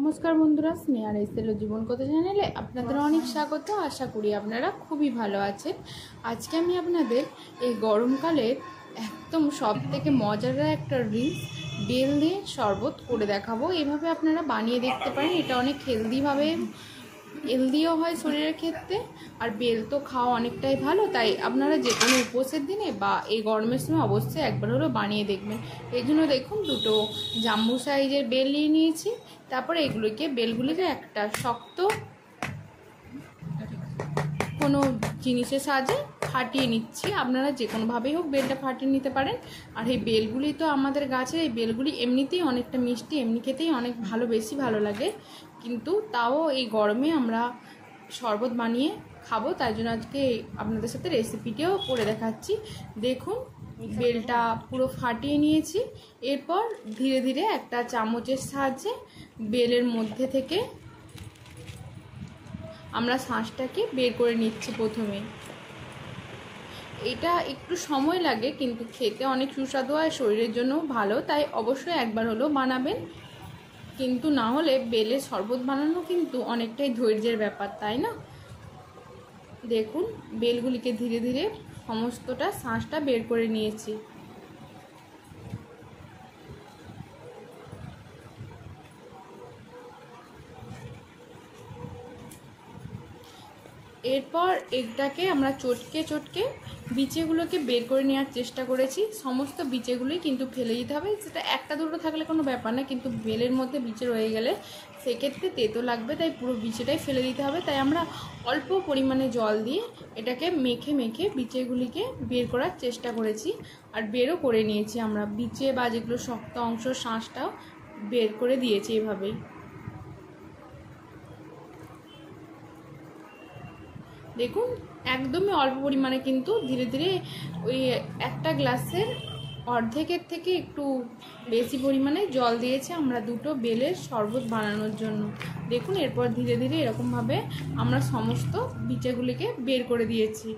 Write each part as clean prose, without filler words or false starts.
নমস্কার বন্ধুরা, স্নেহা এসেল জীবনকথা চ্যানেলে আপনাদের অনেক স্বাগত। আশা করি আপনারা খুবই ভালো আছেন। আজকে আমি আপনাদের এই গরমকালের একদম সব থেকে মজাদার একটা ড্রিঙ্কস বেল দিয়ে শরবত করে দেখাবো। এভাবে আপনারা বানিয়ে দেখতে পারেন। এটা অনেক হেলদিও হয় শরীরের ক্ষেত্রে, আর বেল তো খাওয়া অনেকটাই ভালো। তাই আপনারা যে কোনো উপোসের দিনে বা এই গরমের সময় অবশ্যই একবার হলেও বানিয়ে দেখবেন। এই জন্য দেখুন, দুটো জাম্বু সাইজের বেল নিয়ে নিয়েছি। তারপরে বেলগুলিকে একটা শক্ত কোনো জিনিসের সাহায্যে ফাটিয়ে নিচ্ছি। আপনারা যে কোনোভাবেই হোক বেলটা ফাটিয়ে নিতে পারেন। আর এই বেলগুলি তো আমাদের গাছের, এই বেলগুলি এমনিতেই অনেকটা মিষ্টি, এমনি খেতেই অনেক বেশি ভালো লাগে। কিন্তু তাও এই গরমে আমরা শরবত বানিয়ে খাবো, তাই জন্য আজকে আপনাদের সাথে রেসিপিটিও করে দেখাচ্ছি। দেখুন, বেলটা পুরো ফাটিয়ে নিয়েছি। এরপর ধীরে ধীরে একটা চামচের সাহায্যে বেলের মধ্যে থেকে আমরা শাঁসটাকে বের করে নিচ্ছি। প্রথমে এটা একটু সময় লাগে, কিন্তু খেতে অনেক সুস্বাদু হয়, শরীরের জন্য ভালো। তাই অবশ্যই একবার হলেও বানাবেন। কিন্তু না হলে বেলের শরবত বানানো কিন্তু অনেকটাই ধৈর্যের ব্যাপার, তাই না? দেখুন, বেলগুলিকে ধীরে ধীরে সমস্তটা শাঁসটা বের করে নিয়েছি। এরপর এটাকে আমরা চটকে চটকে বিচেগুলোকে বের করে নেওয়ার চেষ্টা করেছি। সমস্ত বিচেগুলোই কিন্তু ফেলে দিতে হবে। সেটা একটা দুটো থাকলে কোনো ব্যাপার না, কিন্তু বেলের মধ্যে বিচে রয়ে গেলে সেক্ষেত্রে তেতো লাগবে, তাই পুরো বিচেটাই ফেলে দিতে হবে। তাই আমরা অল্প পরিমাণে জল দিয়ে এটাকে মেখে মেখে বিচেগুলিকে বের করার চেষ্টা করেছি, আর বেরও করে নিয়েছি। আমরা বিচে বা যেগুলো শক্ত অংশ শাঁসটাও বের করে দিয়েছি এভাবেই। দেখুন, একদমই অল্প পরিমাণে, কিন্তু ধীরে ধীরে ওই একটা গ্লাসের অর্ধেকের থেকে একটু বেশি পরিমাণে জল দিয়েছি আমরা দুটো বেলের শরবত বানানোর জন্য। দেখুন, এরপর ধীরে ধীরে এরকমভাবে আমরা সমস্ত বিচেগুলিকে বের করে দিয়েছি।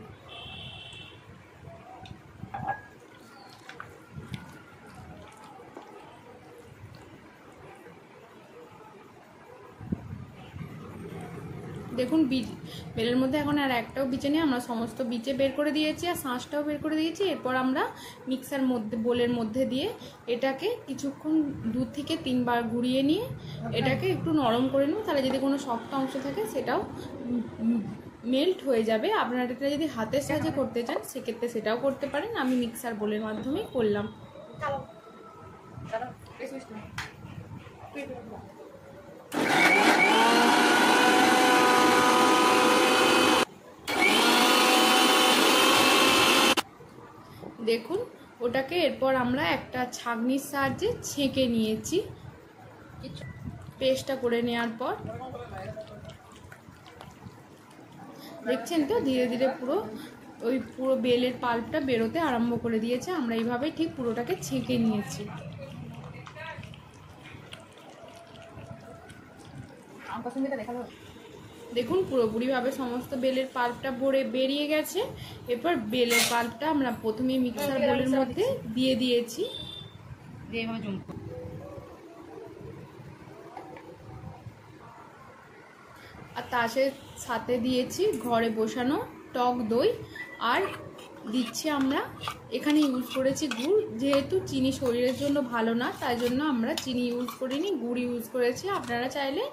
দেখুন, বেলের মধ্যে এখন আর একটাও বিচে নেই। আমরা সমস্ত বিচে বের করে দিয়েছি আর শাঁসটাও বের করে দিয়েছি। এরপর আমরা বোলের মধ্যে দিয়ে এটাকে কিছুক্ষণ 2 থেকে 3 বার ঘুরিয়ে নিয়ে এটাকে একটু নরম করে নেব। তাহলে যদি কোনো শক্ত অংশ থাকে সেটাও মেল্ট হয়ে যাবে। আপনারা এটা যদি হাতের সাহায্যে করতে চান সেক্ষেত্রে সেটাও করতে পারেন। আমি মিক্সার বোলের মাধ্যমেই করলাম। দেখুন, ওটাকে এরপর আমরা একটা ছাঁকনির সাহায্যে ছেঁকে নিয়েছি। পেস্টটা করে নেওয়ার পর দেখছেন তো, ধীরে ধীরে পুরো বেলের পাল্পটা বেরোতে আরম্ভ করে দিয়েছে। আমরা এইভাবে ঠিক পুরোটাকে ছেঁকে নিয়েছি। দেখুন, পুরোপুরিভাবে সমস্ত বেলের পাল্পটা বেরিয়ে গেছে। এরপর বেলের পাল্পটা আমরা প্রথমে মিক্সার বোলের মধ্যে দিয়ে দিয়েছি। আর তার সাথে দিয়েছি ঘরে বসানো টক দই, আর দিচ্ছি আমরা এখানে ইউজ করেছি গুড়। যেহেতু চিনি শরীরের জন্য ভালো না, তাই জন্য আমরা চিনি ইউজ করিনি, গুড় ইউজ করেছি। আপনারা চাইলে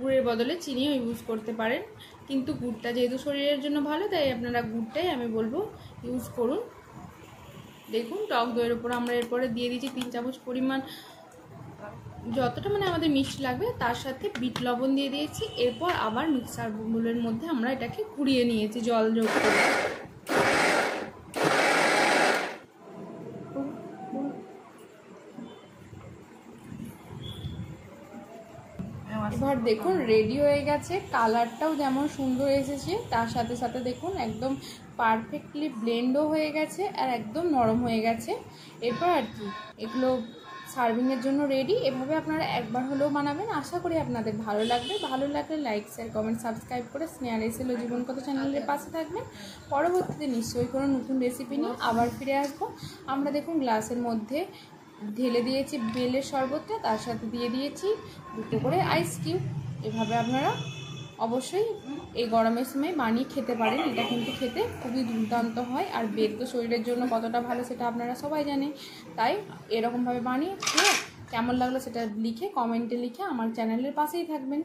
গুড়ের বদলে চিনিও ইউজ করতে পারেন, কিন্তু গুড়টা যেহেতু শরীরের জন্য ভালো, তাই আপনারা গুড়টাই আমি বলবো ইউজ করুন। দেখুন, টক দইয়ের উপর আমরা এরপরে দিয়ে দিচ্ছি 3 চামচ পরিমাণ, যতটা মানে আমাদের মিষ্টি লাগবে, তার সাথে বিট লবণ দিয়ে দিয়েছি। এরপর আবার মিক্সার বোলের মধ্যে আমরা এটাকে ঘুরিয়ে নিয়েছি জল যোগ করে। এবার দেখুন, রেডি হয়ে গেছে। কালারটাও যেমন সুন্দর এসেছে, তার সাথে সাথে দেখুন একদম পারফেক্টলি ব্লেন্ডও হয়ে গেছে আর একদম নরম হয়ে গেছে। এরপর আর কি, এগুলো সার্ভিংয়ের জন্য রেডি। এভাবে আপনারা একবার হলেও বানাবেন। আশা করি আপনাদের ভালো লাগবে। ভালো লাগলে লাইক, শেয়ার, কমেন্ট, সাবস্ক্রাইব করে স্নেহা এসেল জীবনকথা চ্যানেলের পাশে থাকবেন। পরবর্তীতে নিশ্চয়ই কোনো নতুন রেসিপি নিয়ে আবার ফিরে আসবো। আমরা দেখুন গ্লাসের মধ্যে ঢেলে দিয়েছি বেলের শরবতটা, তার সাথে দিয়ে দিয়েছি 2টো করে আইস কিউব। এভাবে আপনারা অবশ্যই এই গরমের সময় বানিয়ে খেতে পারেন। এটা কিন্তু খেতে খুবই দুর্দান্ত হয়, আর বেল তো শরীরের জন্য কতটা ভালো সেটা আপনারা সবাই জানেন। তাই এরকমভাবে বানিয়ে খেয়ে কেমন লাগলো সেটা লিখে কমেন্টে লিখে আমার চ্যানেলের পাশেই থাকবেন।